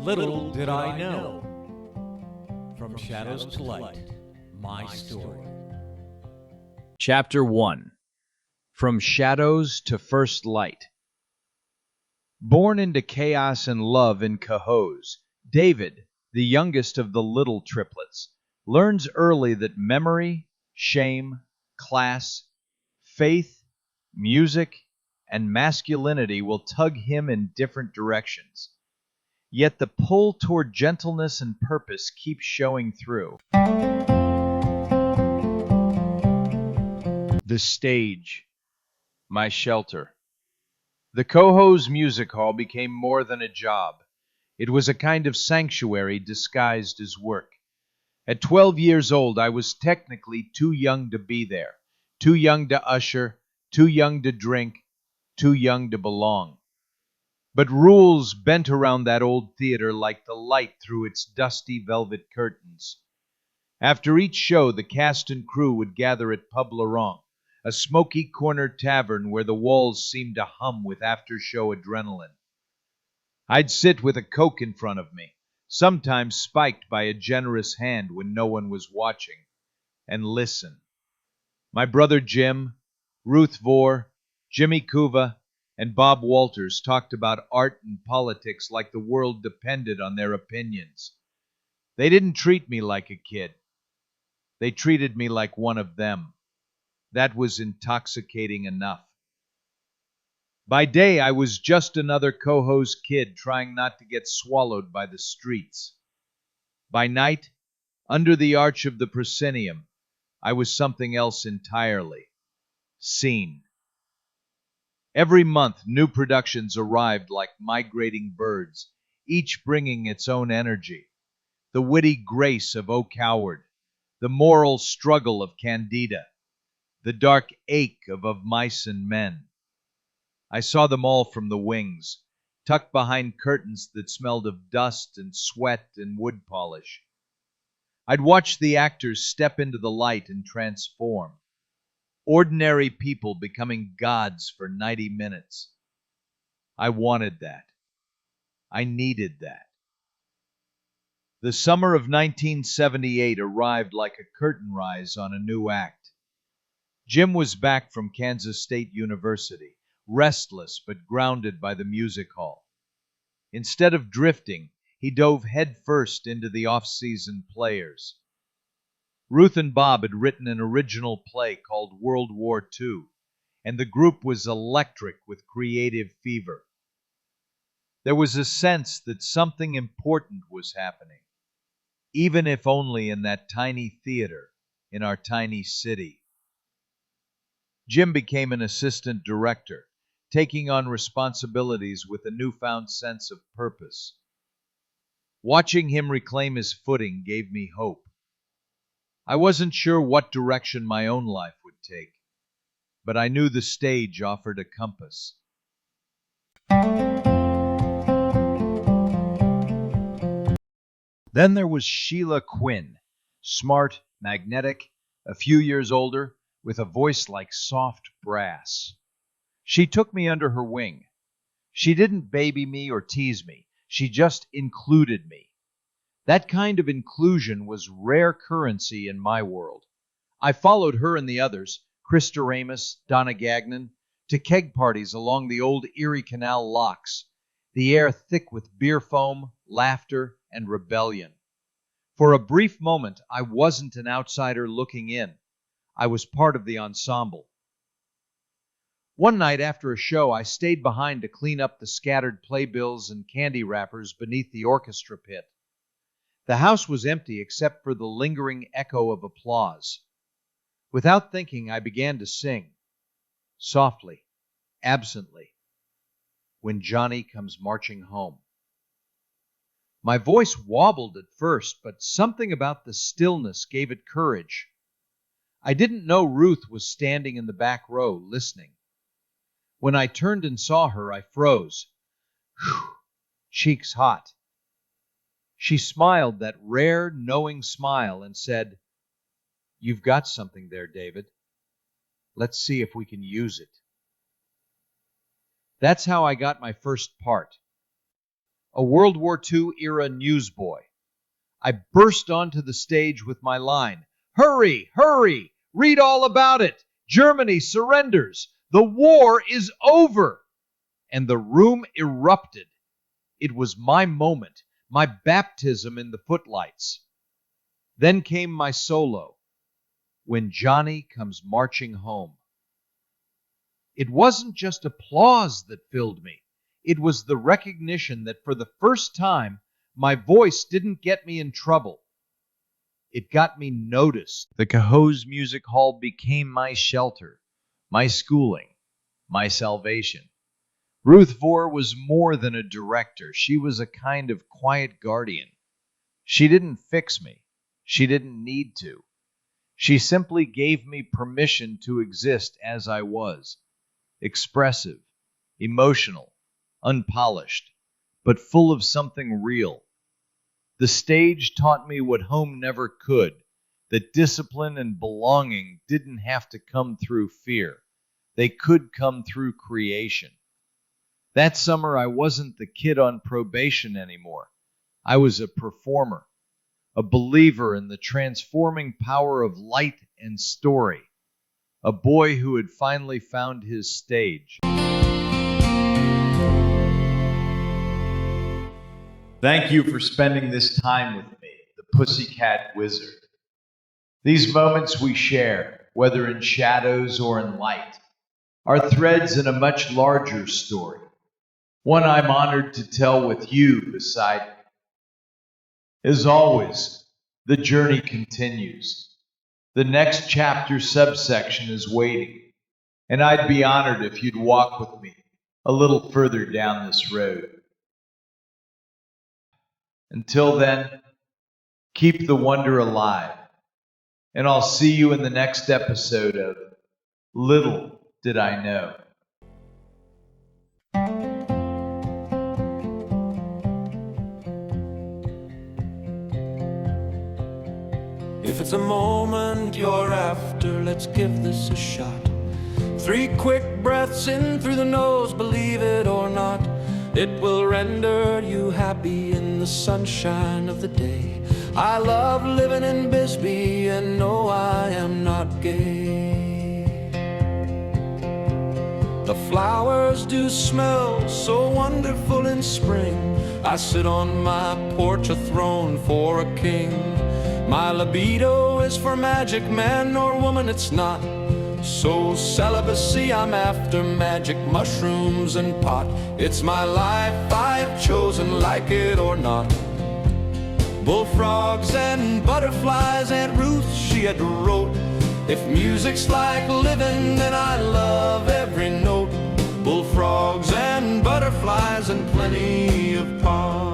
Little did I know. From Shadows to Light, my story. Chapter 1. From Shadows to First Light. Born into chaos and love in Cohoes, David, the youngest of the Liddle triplets, learns early that memory, shame, class, faith, music, and masculinity will tug him in different directions. Yet the pull toward gentleness and purpose keeps showing through. The stage, my shelter. The Cohoes Music Hall became more than a job. It was a kind of sanctuary disguised as work. At 12 years old, I was technically too young to be there, too young to usher, too young to drink, too young to belong. But rules bent around that old theater like the light through its dusty velvet curtains. After each show, the cast and crew would gather at Pub Laurent, a smoky corner tavern where the walls seemed to hum with after-show adrenaline. I'd sit with a Coke in front of me, sometimes spiked by a generous hand when no one was watching, and listen. My brother Jim, Ruth Vore, Jimmy Cuva, and Bob Walters talked about art and politics like the world depended on their opinions. They didn't treat me like a kid. They treated me like one of them. That was intoxicating enough. By day, I was just another Cohoes kid trying not to get swallowed by the streets. By night, under the arch of the proscenium, I was something else entirely. Seen. Every month, new productions arrived like migrating birds, each bringing its own energy. The witty grace of O Coward, the moral struggle of Candida, the dark ache of Mice and Men. I saw them all from the wings, tucked behind curtains that smelled of dust and sweat and wood polish. I'd watch the actors step into the light and transform. Ordinary people becoming gods for 90 minutes. I wanted that. I needed that. The summer of 1978 arrived like a curtain rise on a new act. Jim was back from Kansas State University, restless but grounded by the music hall. Instead of drifting, he dove headfirst into the off-season players. Ruth and Bob had written an original play called World War II, and the group was electric with creative fever. There was a sense that something important was happening, even if only in that tiny theater in our tiny city. Jim became an assistant director, taking on responsibilities with a newfound sense of purpose. Watching him reclaim his footing gave me hope. I wasn't sure what direction my own life would take, but I knew the stage offered a compass. Then there was Sheila Quin, smart, magnetic, a few years older, with a voice like soft brass. She took me under her wing. She didn't baby me or tease me. She just included me. That kind of inclusion was rare currency in my world. I followed her and the others, Krista Ramus, Donna Gagnon, to keg parties along the old Erie Canal locks, the air thick with beer foam, laughter, and rebellion. For a brief moment, I wasn't an outsider looking in. I was part of the ensemble. One night after a show, I stayed behind to clean up the scattered playbills and candy wrappers beneath the orchestra pit. The house was empty except for the lingering echo of applause. Without thinking, I began to sing, softly, absently, When Johnny Comes Marching Home. My voice wobbled at first, but something about the stillness gave it courage. I didn't know Ruth was standing in the back row, listening. When I turned and saw her, I froze. Whew, cheeks hot. She smiled that rare, knowing smile and said, "You've got something there, David. Let's see if we can use it." That's how I got my first part. a World War II-era newsboy. I burst onto the stage with my line, "Hurry, hurry, read all about it. Germany surrenders. The war is over." And the room erupted. It was my moment, my baptism in the footlights. Then came my solo, "When Johnny Comes Marching Home." It wasn't just applause that filled me. It was the recognition that for the first time, my voice didn't get me in trouble. It got me noticed. The Cohoes Music Hall became my shelter, my schooling, my salvation. Ruth Vore was more than a director. She was a kind of quiet guardian. She didn't fix me. She didn't need to. She simply gave me permission to exist as I was, expressive, emotional, unpolished, but full of something real. The stage taught me what home never could, that discipline and belonging didn't have to come through fear. They could come through creation. That summer, I wasn't the kid on probation anymore. I was a performer, a believer in the transforming power of light and story, a boy who had finally found his stage. Thank you for spending this time with me, the Pussycat Wizard. These moments we share, whether in shadows or in light, are threads in a much larger story, one I'm honored to tell with you beside me. As always, the journey continues. The next chapter subsection is waiting, and I'd be honored if you'd walk with me a little further down this road. Until then, keep the wonder alive, and I'll see you in the next episode of Little Did I Know. If it's a moment you're after, let's give this a shot. 3 quick breaths in through the nose, believe it or not. It will render you happy in the sunshine of the day. I love living in Bisbee and no, I am not gay. The flowers do smell so wonderful in spring. I sit on my porch, a throne for a king. My libido is for magic, man or woman it's not. So celibacy, I'm after magic mushrooms and pot. It's my life I've chosen, like it or not. Bullfrogs and butterflies, Aunt Ruth, she had wrote. If music's like living, then I love every note. Bullfrogs and butterflies and plenty of pot.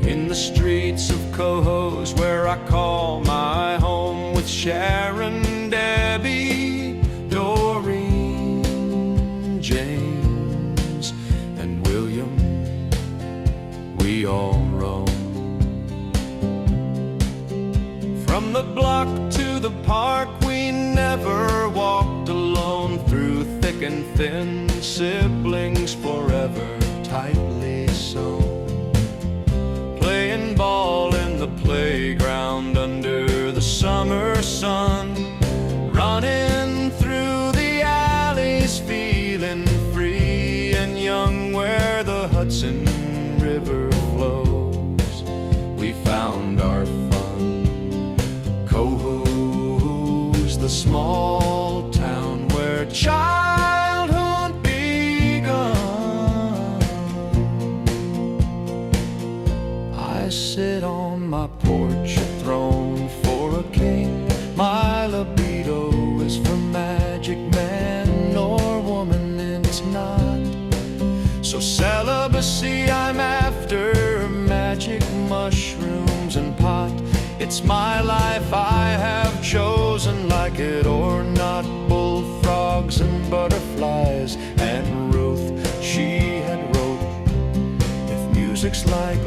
In the streets of Cohoes, where I call my home, with Sharon, Debbie, Doreen, James, and William, we all roam. From the block to the park, we never walked alone. Through thick and thin, siblings forever, tightly sewn. Playing ball in the playground under the summer sun, running through the alleys, feeling free and young where the Hudson River flows. We found our fun. Cohoes, the small town where childhood begun. I sit on my porch, a throne for a king. My libido is for magic, man or woman, it's not. So celibacy, I'm after magic. mushrooms and pot. It's my life I have chosen, like it or not. Bullfrogs and butterflies. And Ruth, she had wrote, if music's like